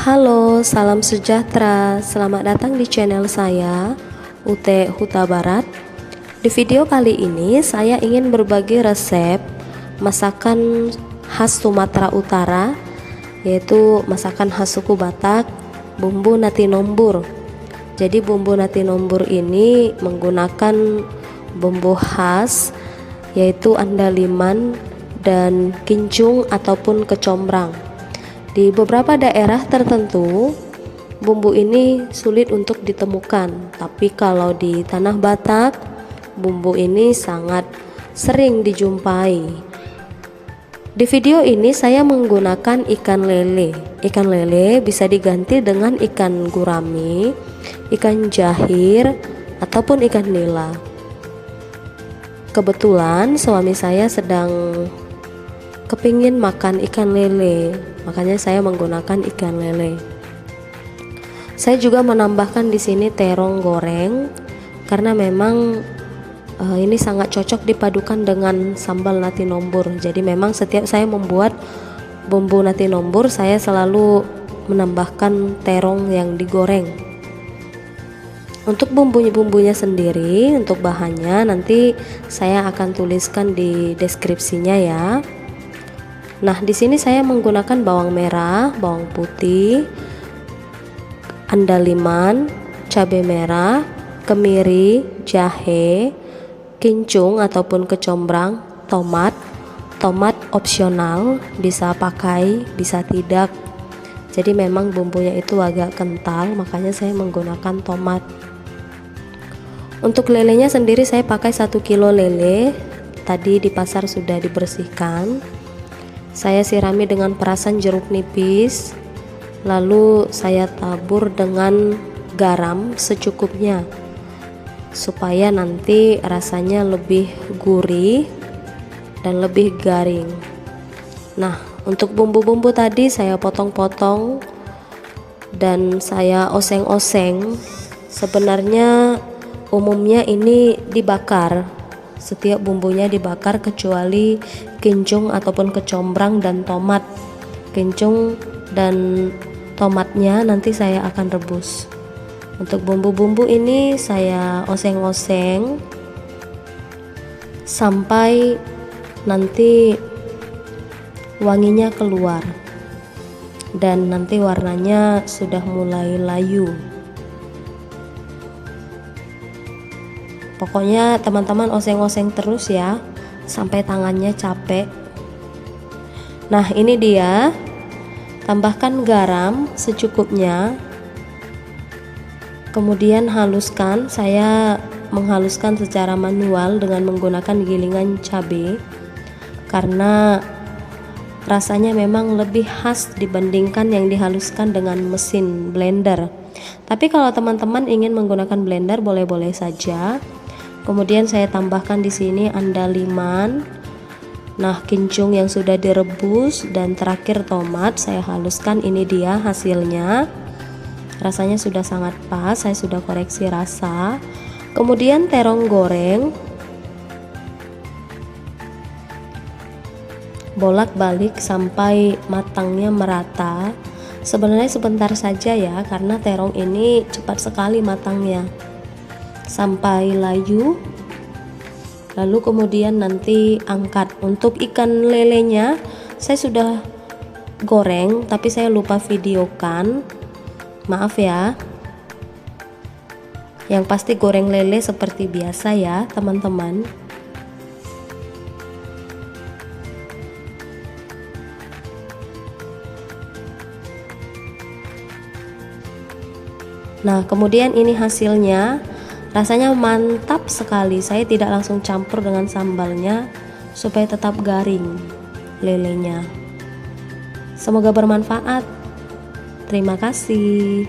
Halo, salam sejahtera. Selamat datang di channel saya, UT Huta Barat. Di video kali ini saya ingin berbagi resep masakan khas Sumatera Utara, yaitu masakan khas suku Batak, bumbu nasi nombur. Jadi bumbu nasi nombur ini menggunakan bumbu khas, yaitu andaliman dan kincung ataupun kecombrang. Di beberapa daerah tertentu, bumbu ini sulit untuk ditemukan, tapi kalau di tanah Batak, bumbu ini sangat sering dijumpai. Di video ini saya menggunakan ikan lele. Ikan lele bisa diganti dengan ikan gurami, ikan jahir, ataupun ikan nila. Kebetulan suami saya sedang kepingin makan ikan lele, makanya saya menggunakan ikan lele. Saya juga menambahkan di sini terong goreng karena memang ini sangat cocok dipadukan dengan sambal nasi nombur. Jadi memang setiap saya membuat bumbu nasi nombur, saya selalu menambahkan terong yang digoreng. Untuk bumbunya sendiri, untuk bahannya nanti saya akan tuliskan di deskripsinya ya. Nah, di sini saya menggunakan bawang merah, bawang putih, andaliman, cabai merah, kemiri, jahe, kincung ataupun kecombrang, tomat opsional, bisa pakai, bisa tidak. Jadi memang bumbunya itu agak kental, makanya saya menggunakan tomat. Untuk lelenya sendiri saya pakai 1 kilo lele. Tadi di pasar sudah dibersihkan. Saya sirami dengan perasan jeruk nipis, lalu saya tabur dengan garam secukupnya supaya nanti rasanya lebih gurih dan lebih garing. Nah, untuk bumbu-bumbu tadi saya potong-potong dan saya oseng-oseng. Sebenarnya umumnya ini dibakar, setiap bumbunya dibakar kecuali kincung ataupun kecombrang dan tomat. Kincung dan tomatnya nanti saya akan rebus. Untuk bumbu-bumbu ini saya oseng-oseng sampai nanti wanginya keluar dan nanti warnanya sudah mulai layu. Pokoknya teman-teman oseng-oseng terus ya sampai tangannya capek. Nah, ini dia. Tambahkan garam secukupnya. Kemudian haluskan. Saya menghaluskan secara manual dengan menggunakan gilingan cabai karena rasanya memang lebih khas dibandingkan yang dihaluskan dengan mesin blender. Tapi kalau teman-teman ingin menggunakan blender boleh-boleh saja. Kemudian saya tambahkan di sini andaliman, nah kincung yang sudah direbus, dan terakhir tomat saya haluskan. Ini dia hasilnya. Rasanya sudah sangat pas, saya sudah koreksi rasa. Kemudian terong goreng, bolak-balik sampai matangnya merata. Sebenarnya sebentar saja ya, karena terong ini cepat sekali matangnya. Sampai layu, lalu kemudian nanti angkat. Untuk ikan lelenya saya sudah goreng, tapi saya lupa videokan, maaf ya. Yang pasti goreng lele seperti biasa ya teman-teman. Nah, kemudian ini hasilnya. Rasanya mantap sekali. Saya tidak langsung campur dengan sambalnya supaya tetap garing lelenya. Semoga bermanfaat. Terima kasih.